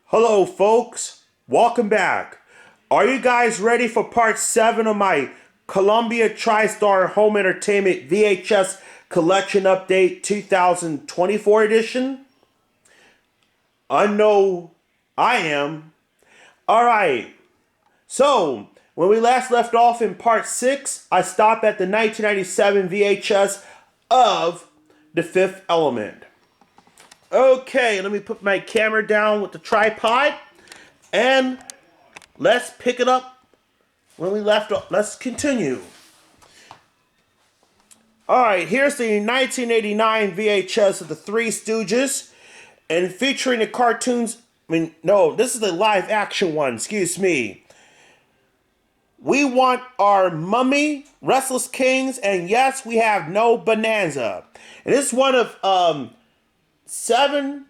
Hello, folks. Welcome back. Are you guys ready for part 7 of my Columbia TriStar Home Entertainment VHS Collection Update 2024 edition? I know I am. Alright, so when we last left off in part 6, I stopped at the 1997 VHS of The Fifth Element. Okay, let me put my camera down with the tripod and let's pick it up when we left off. Let's continue. Alright, here's the 1989 VHS of the Three Stooges and featuring the cartoons. No, this is the live action one, excuse me. We want our Mummy, Restless Kings, and yes, we have no Bonanza. And this is one of 7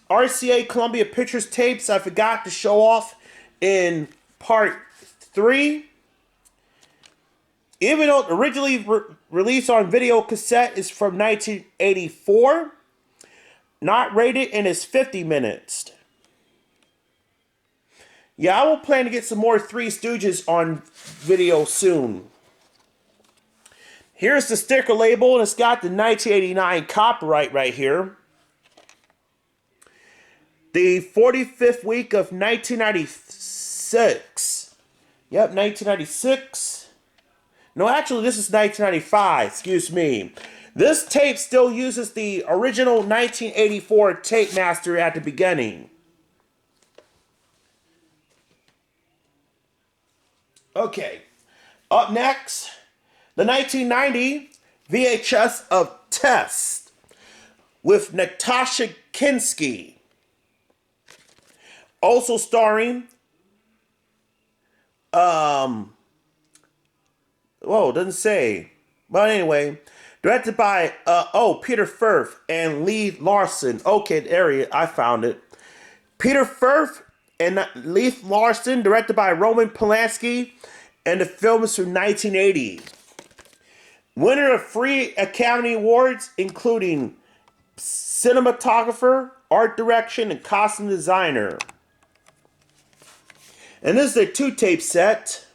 RCA Columbia Pictures tapes I forgot to show off in part 3. Even though originally released on video cassette is from 1984, not rated and is 50 minutes. Yeah, I will plan to get some more Three Stooges on video soon. Here's the sticker label, and it's got the 1989 copyright right here. The 45th week of 1996. Yep, 1996. No, actually, this is 1995. Excuse me. This tape still uses the original 1984 tape master at the beginning. Okay. Up next, the 1990 VHS of Test with Natasha Kinski. Also starring, whoa, doesn't say. But anyway, directed by, Peter Firth and Lee Larson. Okay, the area, I found it. Peter Firth and Lee Larson, directed by Roman Polanski, and the film is from 1980. Winner of 3 Academy Awards, including cinematographer, art direction, and costume designer. And this is a 2-tape set.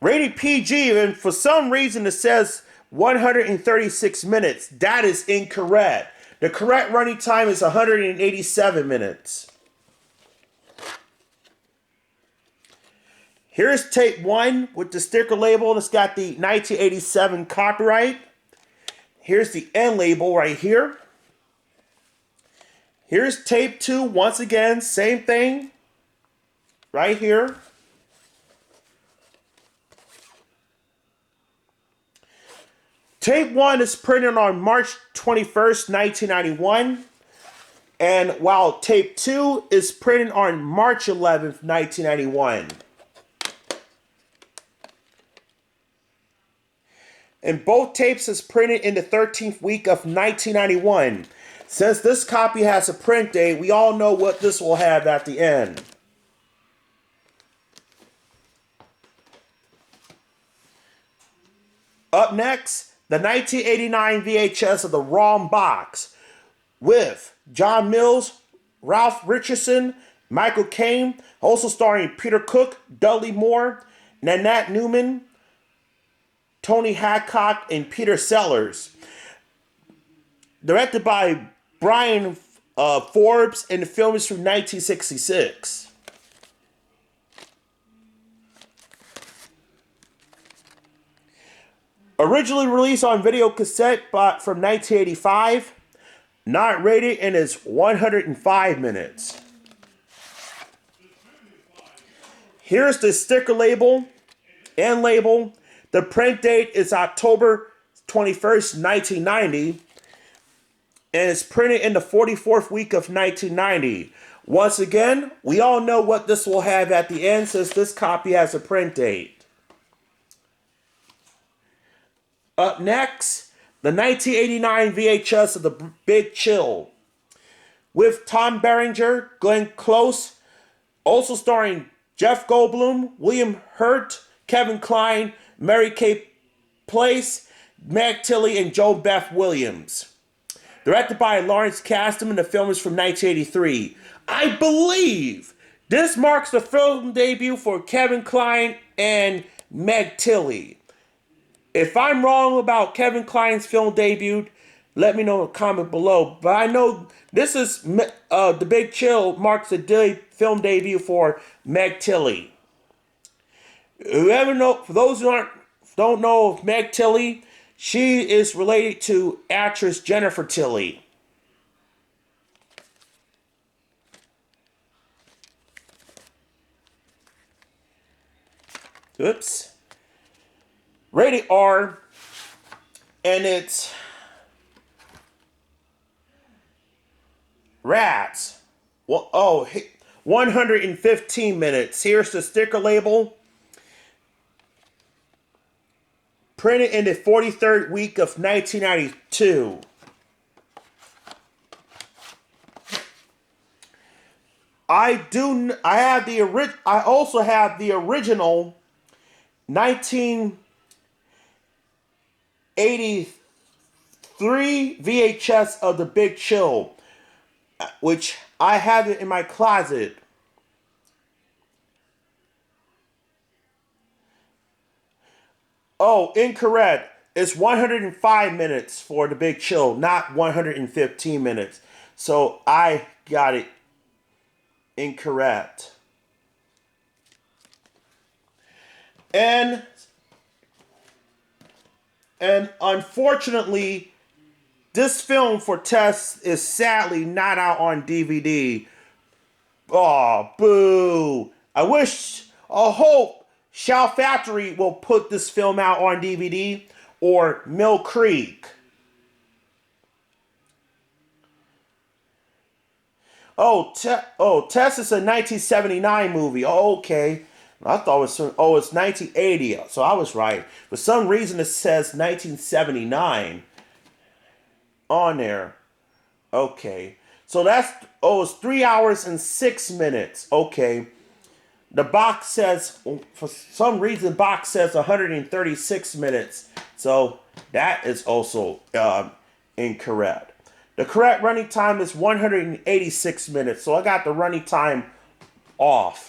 Rated PG, and for some reason it says 136 minutes. That is incorrect. The correct running time is 187 minutes. Here's tape 1 with the sticker label, and it's got the 1987 copyright. Here's the end label right here. Here's tape 2, once again, same thing, right here. Tape 1 is printed on March 21st, 1991, and while tape 2 is printed on March 11th, 1991. And both tapes is printed in the 13th week of 1991. Since this copy has a print date, we all know what this will have at the end. Up next, the 1989 VHS of the Wrong Box with John Mills, Ralph Richardson, Michael Caine, also starring Peter Cook, Dudley Moore, Nanette Newman, Tony Hadcock, and Peter Sellers. Directed by Brian Forbes, and the film is from 1966. Originally released on video cassette but from 1985. Not rated and is 105 minutes. Here's the sticker label and label. The print date is October 21st, 1990. And it's printed in the 44th week of 1990. Once again, we all know what this will have at the end since this copy has a print date. Up next, the 1989 VHS of The Big Chill with Tom Berenger, Glenn Close, also starring Jeff Goldblum, William Hurt, Kevin Kline, Mary Kay Place, Meg Tilly, and Joe Beth Williams. Directed by Lawrence Kasdan, the film is from 1983. I believe this marks the film debut for Kevin Kline and Meg Tilly. If I'm wrong about Kevin Kline's film debut, let me know in a comment below. But I know this is The Big Chill marks the film debut for Meg Tilly. For those who don't know of Meg Tilly, she is related to actress Jennifer Tilly. Oops. Rated R, and it's rats. Well, 115 minutes. Here's the sticker label. Printed in the 43rd week of 1992. I also have the original 1983 VHS of The Big Chill, which I have it in my closet. Oh, incorrect. It's 105 minutes for The Big Chill, not 115 minutes. So I got it incorrect. And unfortunately, this film for Tess is sadly not out on DVD. Oh, boo. I hope Shout Factory will put this film out on DVD, or Mill Creek. Tess is a 1979 movie. Oh, okay. I thought it was, it's 1980. So I was right. For some reason it says 1979 on there. Okay. So it's 3 hours and 6 minutes. Okay. The box says, for some reason, the box says 136 minutes. So that is also incorrect. The correct running time is 186 minutes. So I got the running time off.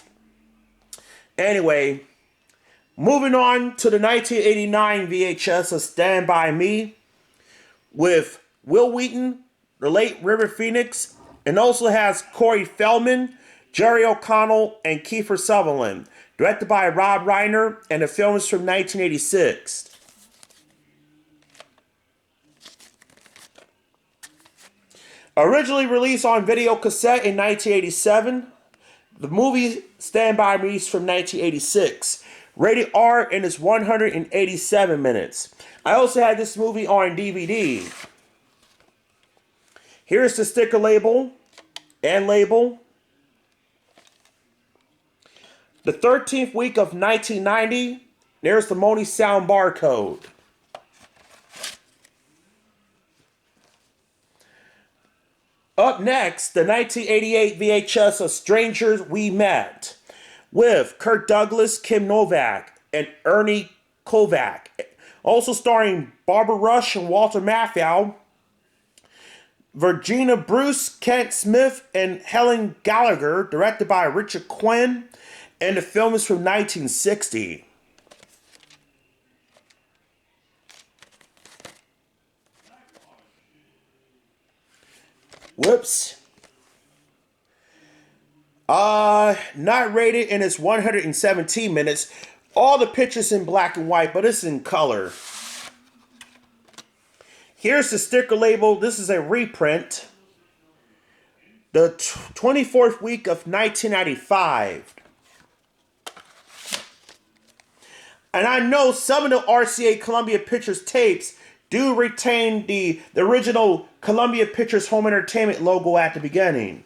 Anyway, moving on to the 1989 VHS of Stand By Me with Will Wheaton, the late River Phoenix, and also has Corey Feldman, Jerry O'Connell, and Kiefer Sutherland. Directed by Rob Reiner, and the film is from 1986. Originally released on video cassette in 1987, the movie Stand By Me is from 1986. Rated R, and is 187 minutes. I also had this movie on DVD. Here's the sticker label and label. The 13th week of 1990, there's the Money Sound barcode. Up next, the 1988 VHS of Strangers We Met, with Kirk Douglas, Kim Novak, and Ernie Kovac. Also starring Barbara Rush and Walter Matthau, Virginia Bruce, Kent Smith, and Helen Gallagher, directed by Richard Quinn, and the film is from 1960. Whoops. Not rated, and it's 117 minutes. All the pictures in black and white, but it's in color. Here's the sticker label. This is a reprint. The 24th week of 1995. And I know some of the RCA Columbia Pictures tapes do retain the original Columbia Pictures Home Entertainment logo at the beginning.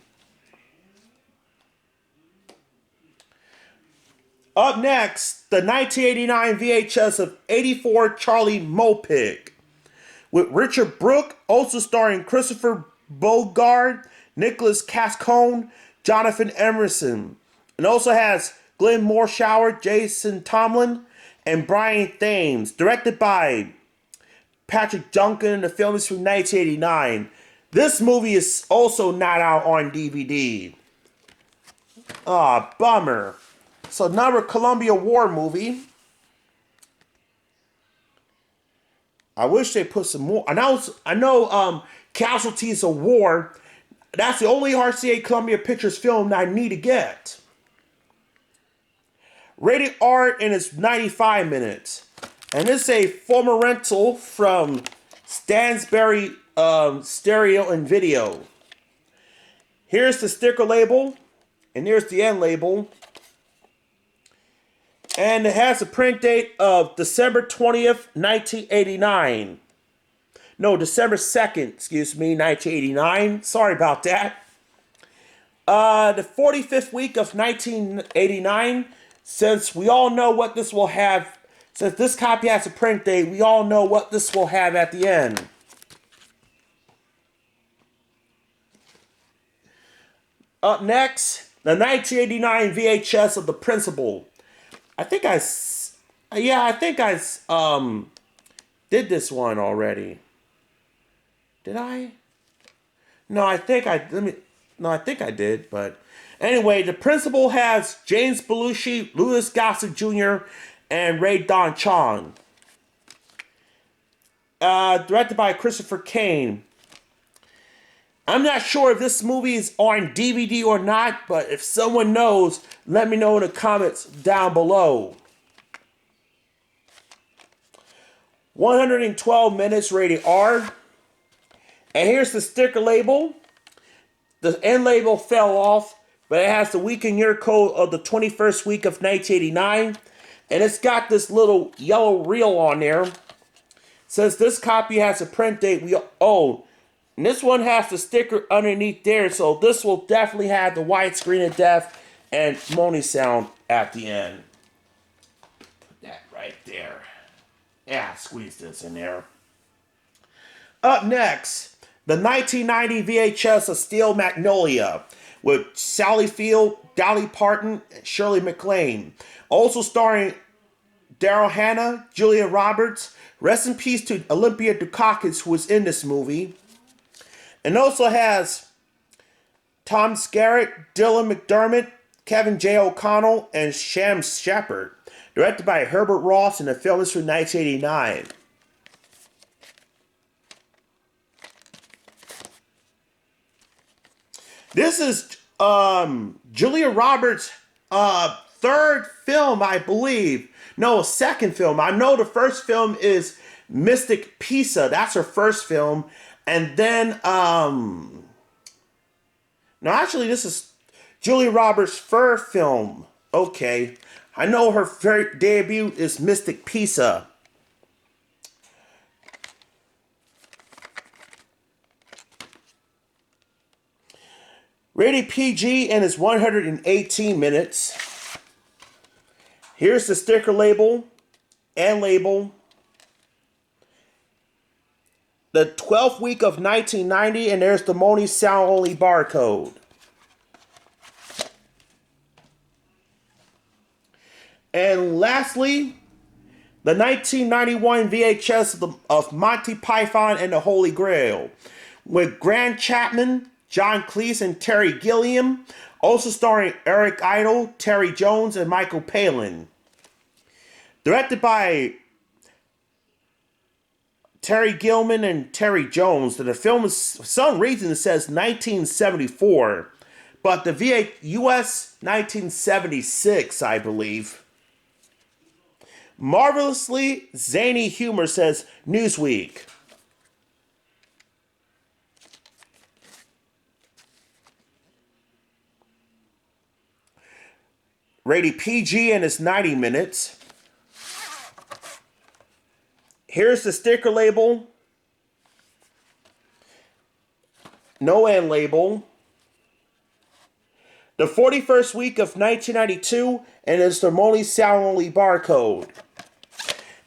Up next, the 1989 VHS of 84 Charlie Mopig, with Richard Brooke, also starring Christopher Bogard, Nicholas Cascone, Jonathan Emerson, and also has Glenn Morshower, Jason Tomlin, and Brian Thames. Directed by Patrick Duncan. The film is from 1989. This movie is also not out on DVD. Ah, bummer. So another Columbia War movie. I wish they put some more. I know Casualties of War. That's the only RCA Columbia Pictures film that I need to get. Rated R and it's 95 minutes. And this is a former rental from Stansberry Stereo and Video. Here's the sticker label. And here's the end label. And it has a print date of December 20th, 1989. No, December 2nd, 1989. Sorry about that. The 45th week of 1989. Since we all know what this will have, since this copy has a print date, we all know what this will have at the end. Up next, the 1989 VHS of The Principal. I think I did this one already. Did I? No, I think I did, but anyway, The Principal has James Belushi, Louis Gossett Jr., and Ray Don Chong. Directed by Christopher Kane. I'm not sure if this movie is on DVD or not, but if someone knows, let me know in the comments down below. 112 minutes, rated R. And here's the sticker label. The end label fell off, but it has the week and year code of the 21st week of 1989. And it's got this little yellow reel on there. Since this copy has a print date we own. And this one has the sticker underneath there, so this will definitely have the widescreen of death and moaning sound at the end. Put that right there. Yeah, squeeze this in there. Up next, the 1990 VHS of Steel Magnolia with Sally Field, Dolly Parton, and Shirley MacLaine. Also starring Daryl Hannah, Julia Roberts. Rest in peace to Olympia Dukakis, who was in this movie. And also has Tom Skerritt, Dylan McDermott, Kevin J. O'Connell, and Sham Shepard. Directed by Herbert Ross, and the film is from 1989. This is Julia Roberts' third film, I believe. No, second film. I know the first film is Mystic Pizza. That's her first film. And then, no, actually, this is Julia Roberts' first film. Okay. I know her very debut is Mystic Pizza. Rated PG and is 118 minutes. Here's the sticker label and label. The 12th week of 1990, and there's the moaning sound only barcode. And lastly, the 1991 VHS of Monty Python and the Holy Grail with Grant Chapman, John Cleese, and Terry Gilliam. Also starring Eric Idle, Terry Jones, and Michael Palin. Directed by Terry Gilliam and Terry Jones. And the film is, for some reason, it says 1974. But the US 1976, I believe. Marvelously zany humor, says Newsweek. Rated PG and it's 90 minutes. Here's the sticker label. No end label. The 41st week of 1992, and it's the moaning sound only barcode.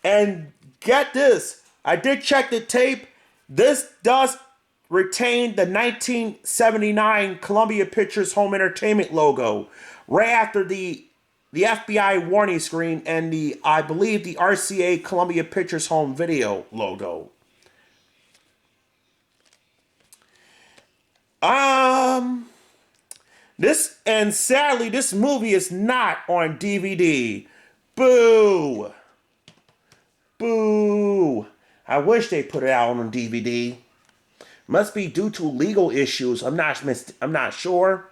And get this, I did check the tape. This does retain the 1979 Columbia Pictures Home Entertainment logo right after the FBI warning screen and I believe the RCA Columbia Pictures Home Video logo. And sadly, this movie is not on DVD. Boo! Boo! I wish they put it out on DVD. Must be due to legal issues. I'm not sure.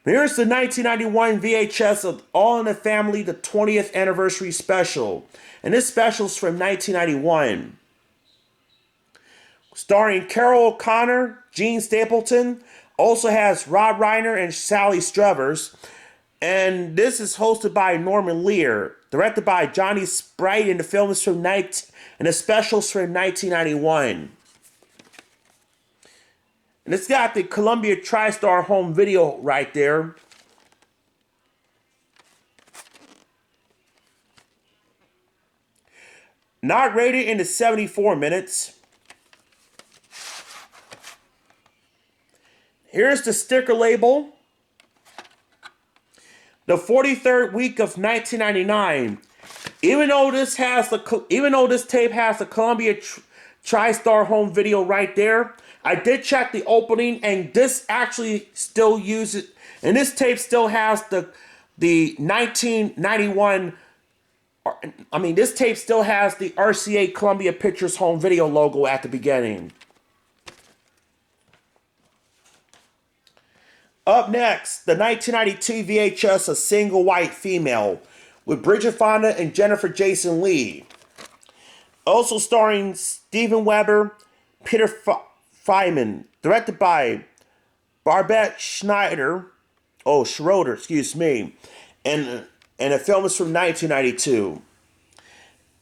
Here's the 1991 VHS of All in the Family, the 20th anniversary special. And this special's from 1991. Starring Carol O'Connor, Gene Stapleton. Also has Rob Reiner and Sally Struthers. And this is hosted by Norman Lear. Directed by Johnny Sprite, and the film is from and the special's from 1991. And it's got the Columbia TriStar home video right there. Not rated into 74 minutes. Here's the sticker label. The 43rd week of 1999. Even though this tape has the Columbia TriStar home video right there, I did check the opening, and this actually still uses, and this tape still has the 1991. This tape still has the RCA Columbia Pictures home video logo at the beginning. Up next, the 1992 VHS A Single White Female with Bridget Fonda and Jennifer Jason Leigh. Also starring Steven Weber, Peter Feynman, directed by Barbette Schroeder, and the film is from 1992.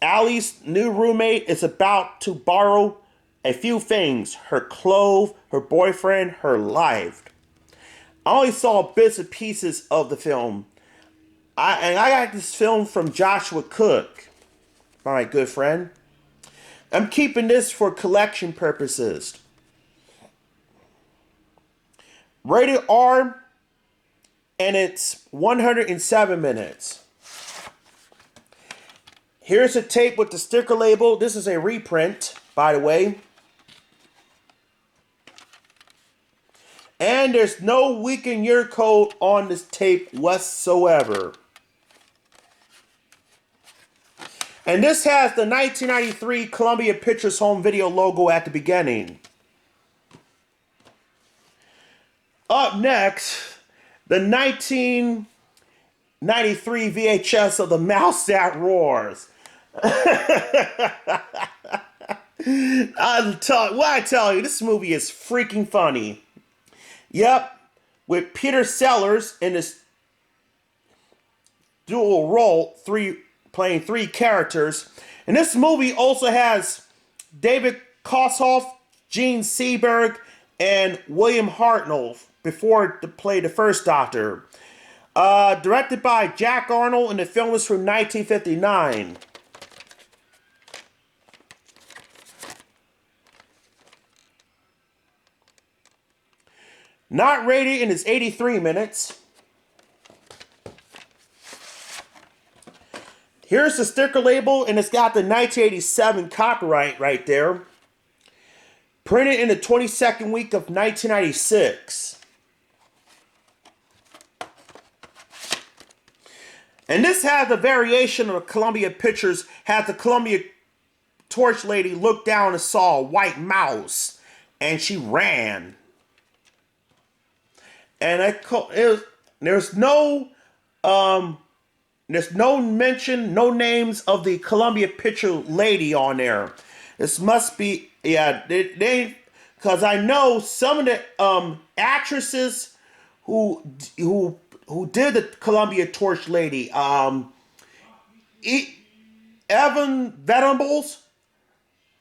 Allie's new roommate is about to borrow a few things: her clothes, her boyfriend, her life. I only saw bits and pieces of the film. I got this film from Joshua Cook, my good friend. I'm keeping this for collection purposes. Rated R, and it's 107 minutes. Here's a tape with the sticker label. This is a reprint, by the way. And there's no week and year code on this tape whatsoever. And this has the 1993 Columbia Pictures home video logo at the beginning. Up next, the 1993 VHS of The Mouse That Roars. I tell you, this movie is freaking funny. Yep, with Peter Sellers in this dual role, playing three characters. And this movie also has David Kossoff, Gene Seberg, and William Hartnell before to play the first Doctor. Directed by Jack Arnold, and the film is from 1959. Not rated, and it's 83 minutes. Here's the sticker label, and it's got the 1987 copyright right there. Printed in the 22nd week of 1996. And this has a variation of Columbia Pictures. Had the Columbia torch lady look down and saw a white mouse, and she ran. And there's no mention, no names of the Columbia Picture lady on there. This must be, because I know some of the actresses who did the Columbia Torch lady. Evan Venables.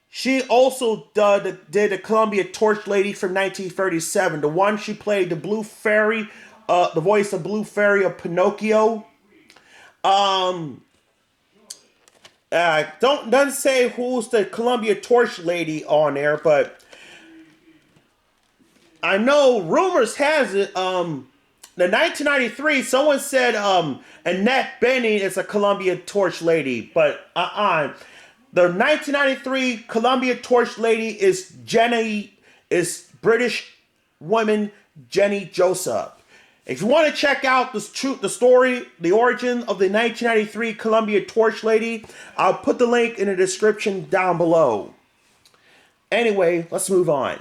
She also did the Columbia Torch lady from 1937. The one she played the Blue Fairy, the voice of Blue Fairy of Pinocchio. Doesn't say who's the Columbia Torch lady on there, but I know rumors has it. The 1993, someone said Annette Bening is a Columbia Torch lady, but The 1993 Columbia Torch lady is British woman Jenny Joseph. If you want to check out the story, the origin of the 1993 Columbia Torch Lady, I'll put the link in the description down below. Anyway, let's move on.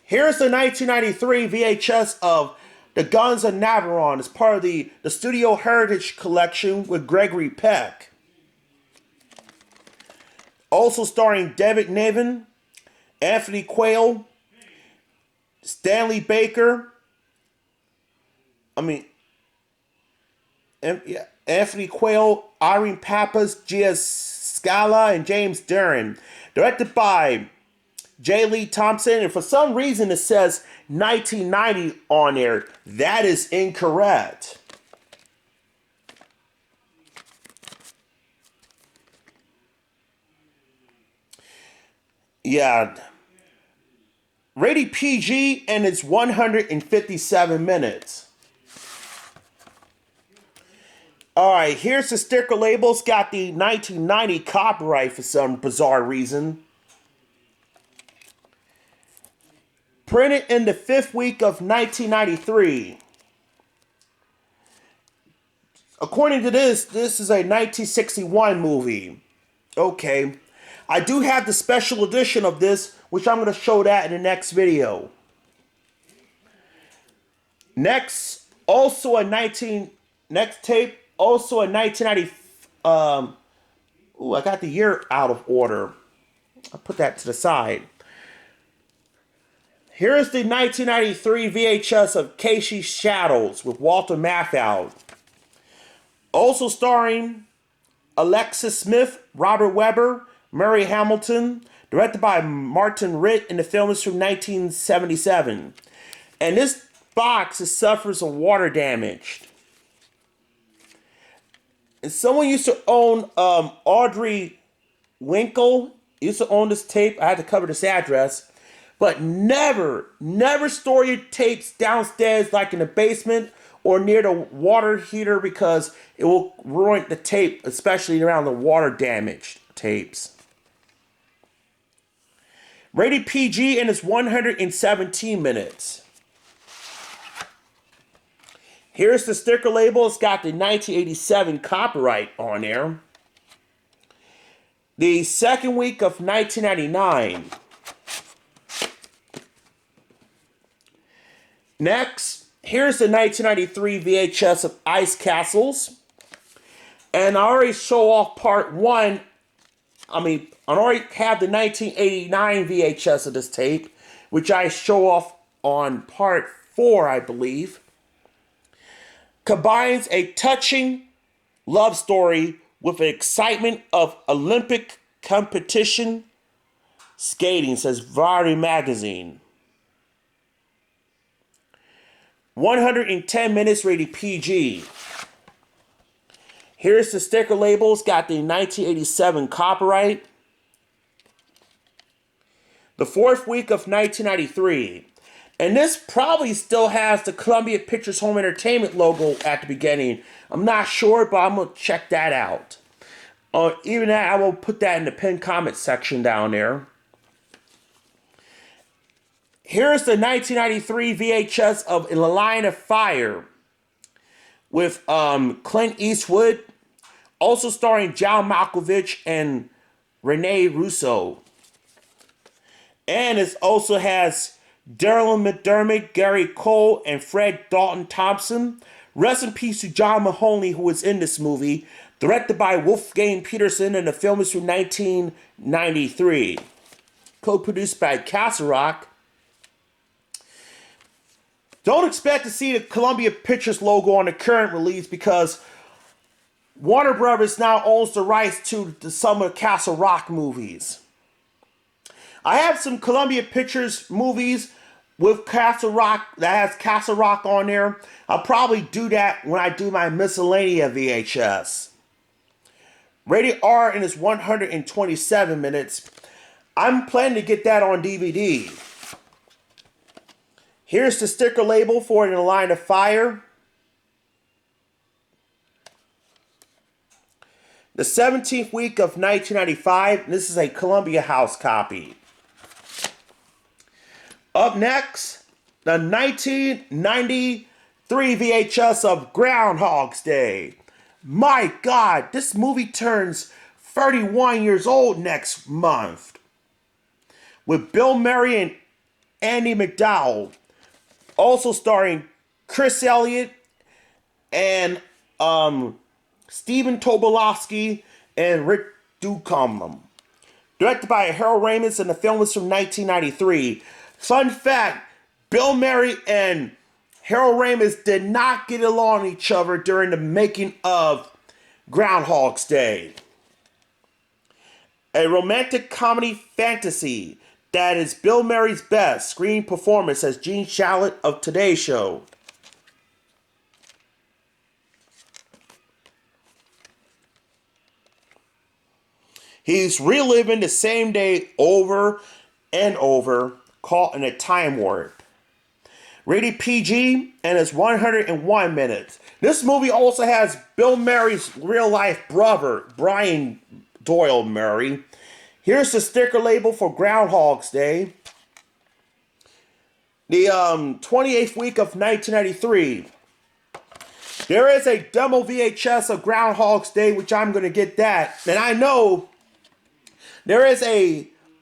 Here's the 1993 VHS of the Guns of Napoleon as part of the Studio Heritage Collection with Gregory Peck. Also starring David Niven, Anthony Quayle, Stanley Baker, Anthony Quayle, Irene Pappas, Gia Scala, and James Duran. Directed by J. Lee Thompson, and for some reason it says 1990 on there. That is incorrect. Yeah. Rated PG, and it's 157 minutes. Alright, here's the sticker label. It's got the 1990 copyright for some bizarre reason. Printed in the 5th week of 1993. According to this is a 1961 movie. Okay. I do have the special edition of this, which I'm going to show that in the next video. Next tape, also a 1990. I got the year out of order. I'll put that to the side. Here's the 1993 VHS of Casey Shadows with Walter Matthau. Also starring Alexis Smith, Robert Webber, Murray Hamilton. Directed by Martin Ritt, and the film is from 1977. And this box suffers of water damage. And someone used to own, Audrey Winkle used to own this tape. I had to cover this address. But never store your tapes downstairs, like in the basement or near the water heater, because it will ruin the tape, especially around the water damaged tapes. Rated PG, and it's 117 minutes. Here's the sticker label. It's got the 1987 copyright on there. The 2nd week of 1999. Next, here's the 1993 VHS of Ice Castles. And I already show off part 1. I already have the 1989 VHS of this tape, which I show off on part 4, I believe. Combines a touching love story with the excitement of Olympic competition skating, says Variety magazine. 110 minutes, rated PG. Here's the sticker label. It's got the 1987 copyright. The 4th week of 1993. And this probably still has the Columbia Pictures Home Entertainment logo at the beginning. I'm not sure, but I'm going to check that out. Even that, I will put that in the pinned comment section down there. Here's the 1993 VHS of In the Line of Fire with Clint Eastwood, also starring John Malkovich and Rene Russo. And it also has Daryl McDermott, Gary Cole, and Fred Dalton Thompson. Rest in peace to John Mahoney, who was in this movie. Directed by Wolfgang Peterson, and the film is from 1993. Co-produced by Castle Rock. Don't expect to see the Columbia Pictures logo on the current release, because Warner Brothers now owns the rights to some of the Castle Rock movies. I have some Columbia Pictures movies with Castle Rock that has Castle Rock on there. I'll probably do that when I do my miscellanea VHS. Rated R, and it's 127 minutes. I'm planning to get that on DVD. Here's the sticker label for In the Line of Fire. The 17th week of 1995. This is a Columbia House copy. Up next, the 1993 VHS of Groundhogs Day. My God, this movie turns 31 years old next month. With Bill Murray and Andy McDowell. Also starring Chris Elliott and Stephen Tobolowsky and Rick Ducombe. Directed by Harold Ramis, and the film was from 1993. Fun fact, Bill Murray and Harold Ramis did not get along with each other during the making of Groundhog's Day. A romantic comedy fantasy that is Bill Murray's best screen performance as Gene Shalit of Today Show. He's reliving the same day over and over, caught in a time warp. Rated PG and is 101 minutes. This movie also has Bill Murray's real-life brother, Brian Doyle Murray. Here's the sticker label for Groundhog's Day. The 28th week of 1993. There is a demo VHS of Groundhog's Day, which I'm going to get that. And I know there is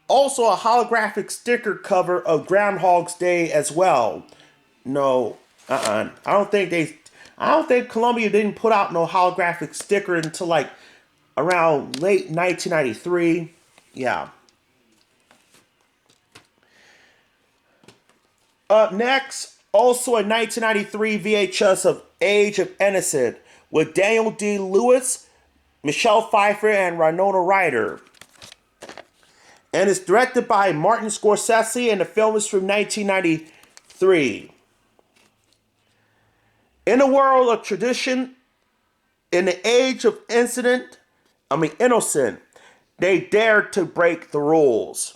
also a holographic sticker cover of Groundhog's Day as well. No, I don't think Columbia didn't put out no holographic sticker until like around late 1993. Yeah. Up next, also a 1993 VHS of Age of Innocence with Daniel D. Lewis, Michelle Pfeiffer, and Winona Ryder. And it's directed by Martin Scorsese, and the film is from 1993. In a world of tradition, in the age of innocent, they dared to break the rules.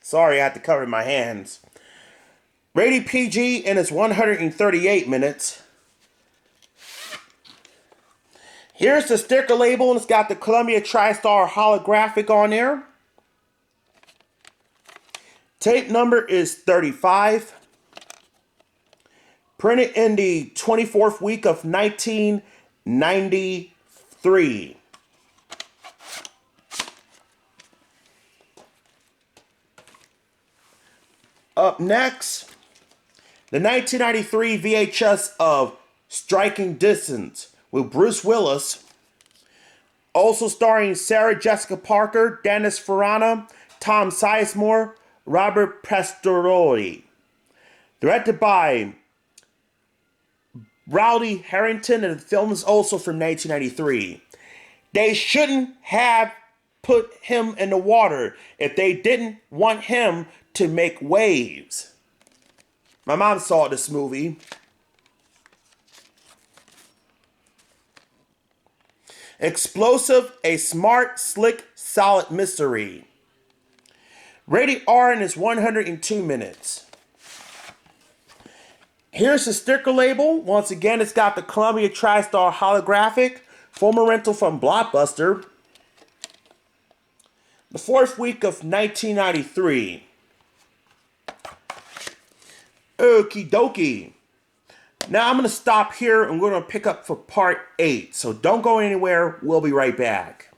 Sorry, I had to cover my hands. Rated PG and it's 138 minutes. Here's the sticker label, and it's got the Columbia TriStar holographic on there. Tape number is 35. Printed in the 24th week of 1993. Up next, the 1993 VHS of Striking Distance with Bruce Willis. Also starring Sarah Jessica Parker, Dennis Farina, Tom Sizemore, Robert Pastorelli. Directed by Rowdy Harrington, and the film is also from 1993. They shouldn't have put him in the water if they didn't want him to make waves. My mom saw this movie. Explosive, a smart, slick, solid mystery. Rated R and is 102 minutes. Here's the sticker label. Once again, it's got the Columbia TriStar holographic. Former rental from Blockbuster. The 4th week of 1993. Okie dokie. Now I'm going to stop here and we're going to pick up for part 8. So don't go anywhere. We'll be right back.